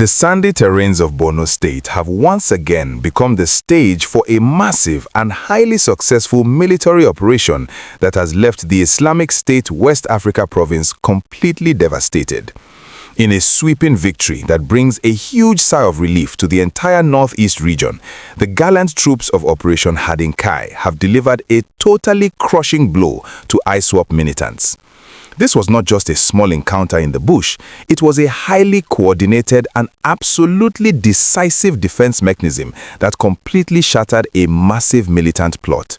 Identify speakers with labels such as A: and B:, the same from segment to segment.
A: The sandy terrains of Borno State have once again become the stage for a massive and highly successful military operation that has left the Islamic State West Africa province completely devastated. In a sweeping victory that brings a huge sigh of relief to the entire northeast region, the gallant troops of Operation Hadin Kai have delivered a totally crushing blow to ISWAP militants. This was not just a small encounter in the bush, it was a highly coordinated and absolutely decisive defense mechanism that completely shattered a massive militant plot.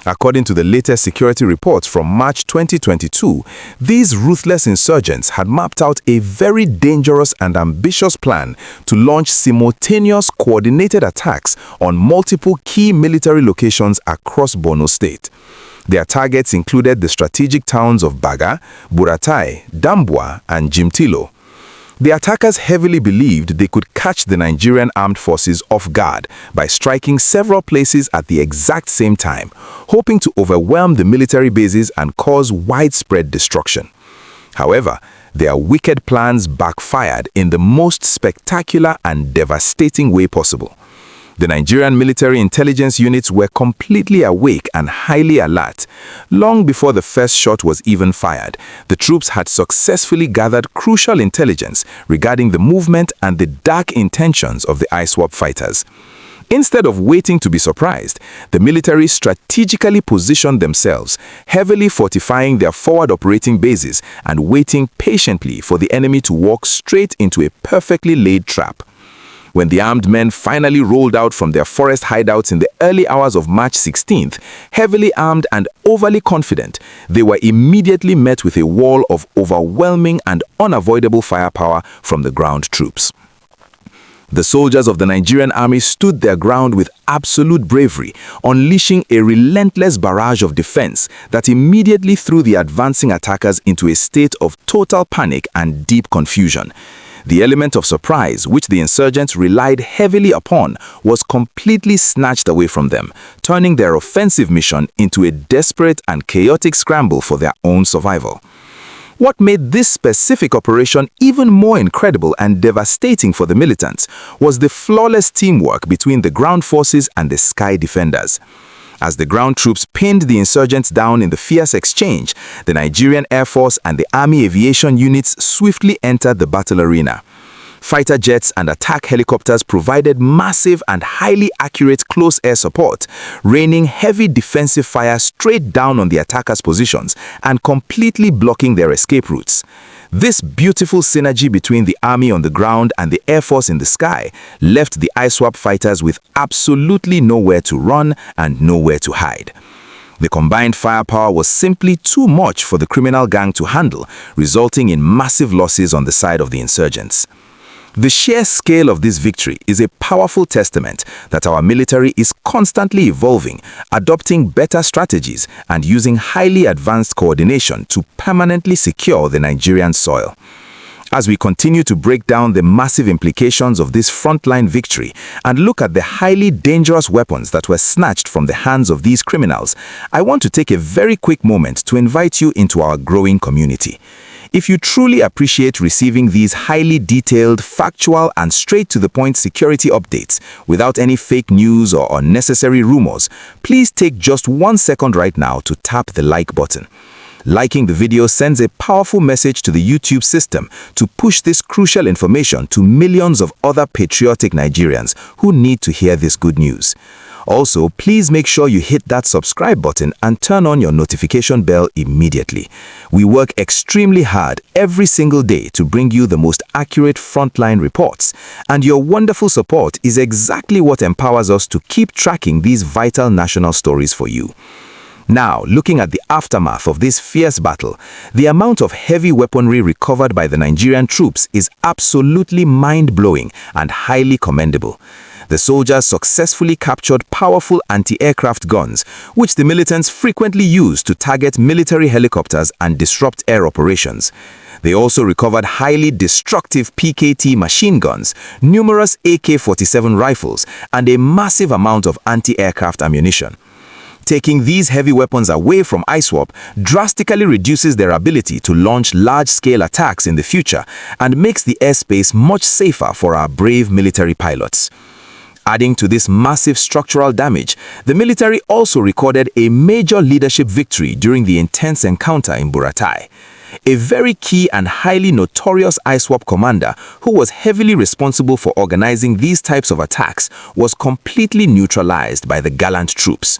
A: According to the latest security reports from March 2022, these ruthless insurgents had mapped out a very dangerous and ambitious plan to launch simultaneous coordinated attacks on multiple key military locations across Borno State. Their targets included the strategic towns of Baga, Buratai, Dambwa, and Jimtilo. The attackers heavily believed they could catch the Nigerian Armed Forces off guard by striking several places at the exact same time, hoping to overwhelm the military bases and cause widespread destruction. However, their wicked plans backfired in the most spectacular and devastating way possible. The Nigerian military intelligence units were completely awake and highly alert. Long before the first shot was even fired, the troops had successfully gathered crucial intelligence regarding the movement and the dark intentions of the ISWAP fighters. Instead of waiting to be surprised, the military strategically positioned themselves, heavily fortifying their forward operating bases and waiting patiently for the enemy to walk straight into a perfectly laid trap. When the armed men finally rolled out from their forest hideouts in the early hours of March 16th, heavily armed and overly confident, they were immediately met with a wall of overwhelming and unavoidable firepower from the ground troops. The soldiers of the Nigerian army stood their ground with absolute bravery, unleashing a relentless barrage of defense that immediately threw the advancing attackers into a state of total panic and deep confusion. The element of surprise, which the insurgents relied heavily upon, was completely snatched away from them, turning their offensive mission into a desperate and chaotic scramble for their own survival. What made this specific operation even more incredible and devastating for the militants was the flawless teamwork between the ground forces and the sky defenders. As the ground troops pinned the insurgents down in the fierce exchange, the Nigerian Air Force and the Army aviation units swiftly entered the battle arena. Fighter jets and attack helicopters provided massive and highly accurate close air support, raining heavy defensive fire straight down on the attackers' positions and completely blocking their escape routes. This beautiful synergy between the army on the ground and the Air Force in the sky left the ISWAP fighters with absolutely nowhere to run and nowhere to hide. The combined firepower was simply too much for the criminal gang to handle, resulting in massive losses on the side of the insurgents. The sheer scale of this victory is a powerful testament that our military is constantly evolving, adopting better strategies, and using highly advanced coordination to permanently secure the Nigerian soil. As we continue to break down the massive implications of this frontline victory and look at the highly dangerous weapons that were snatched from the hands of these criminals, I want to take a very quick moment to invite you into our growing community. If you truly appreciate receiving these highly detailed, factual, and straight-to-the-point security updates without any fake news or unnecessary rumors, please take just 1 second right now to tap the like button. Liking the video sends a powerful message to the YouTube system to push this crucial information to millions of other patriotic Nigerians who need to hear this good news. Also, please make sure you hit that subscribe button and turn on your notification bell immediately. We work extremely hard every single day to bring you the most accurate frontline reports, and your wonderful support is exactly what empowers us to keep tracking these vital national stories for you. Now, looking at the aftermath of this fierce battle, the amount of heavy weaponry recovered by the Nigerian troops is absolutely mind-blowing and highly commendable. The soldiers successfully captured powerful anti-aircraft guns, which the militants frequently use to target military helicopters and disrupt air operations. They also recovered highly destructive PKT machine guns, numerous AK-47 rifles, and a massive amount of anti-aircraft ammunition. Taking these heavy weapons away from ISWAP drastically reduces their ability to launch large-scale attacks in the future and makes the airspace much safer for our brave military pilots. Adding to this massive structural damage, the military also recorded a major leadership victory during the intense encounter in Buratai. A very key and highly notorious ISWAP commander who was heavily responsible for organizing these types of attacks was completely neutralized by the gallant troops.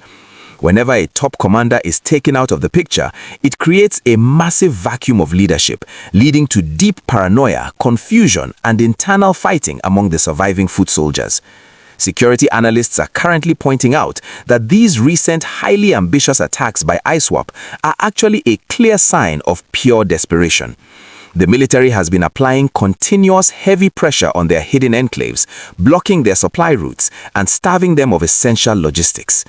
A: Whenever a top commander is taken out of the picture, it creates a massive vacuum of leadership, leading to deep paranoia, confusion, and internal fighting among the surviving foot soldiers. Security analysts are currently pointing out that these recent highly ambitious attacks by ISWAP are actually a clear sign of pure desperation. The military has been applying continuous heavy pressure on their hidden enclaves, blocking their supply routes and starving them of essential logistics.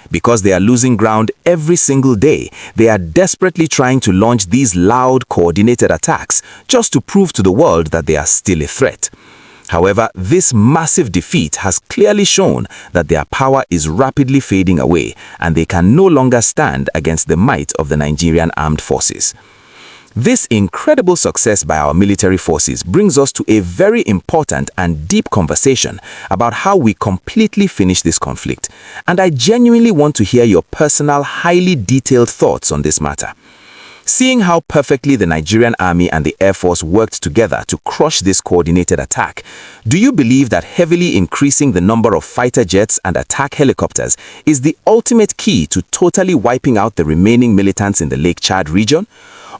A: Because they are losing ground every single day, they are desperately trying to launch these loud, coordinated attacks just to prove to the world that they are still a threat. However, this massive defeat has clearly shown that their power is rapidly fading away and they can no longer stand against the might of the Nigerian Armed Forces. This incredible success by our military forces brings us to a very important and deep conversation about how we completely finish this conflict, and I genuinely want to hear your personal, highly detailed thoughts on this matter. Seeing how perfectly the Nigerian Army and the Air Force worked together to crush this coordinated attack, do you believe that heavily increasing the number of fighter jets and attack helicopters is the ultimate key to totally wiping out the remaining militants in the Lake Chad region?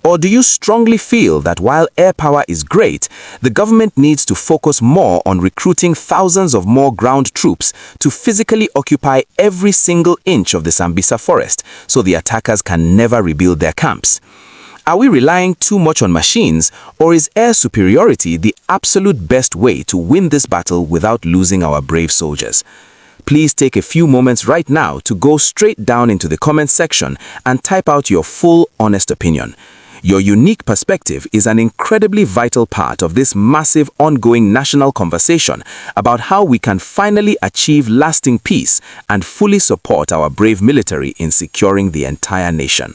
A: Or do you strongly feel that while air power is great, the government needs to focus more on recruiting thousands of more ground troops to physically occupy every single inch of the Sambisa forest so the attackers can never rebuild their camps? Are we relying too much on machines, or is air superiority the absolute best way to win this battle without losing our brave soldiers? Please take a few moments right now to go straight down into the comment section and type out your full, honest opinion. Your unique perspective is an incredibly vital part of this massive ongoing national conversation about how we can finally achieve lasting peace and fully support our brave military in securing the entire nation.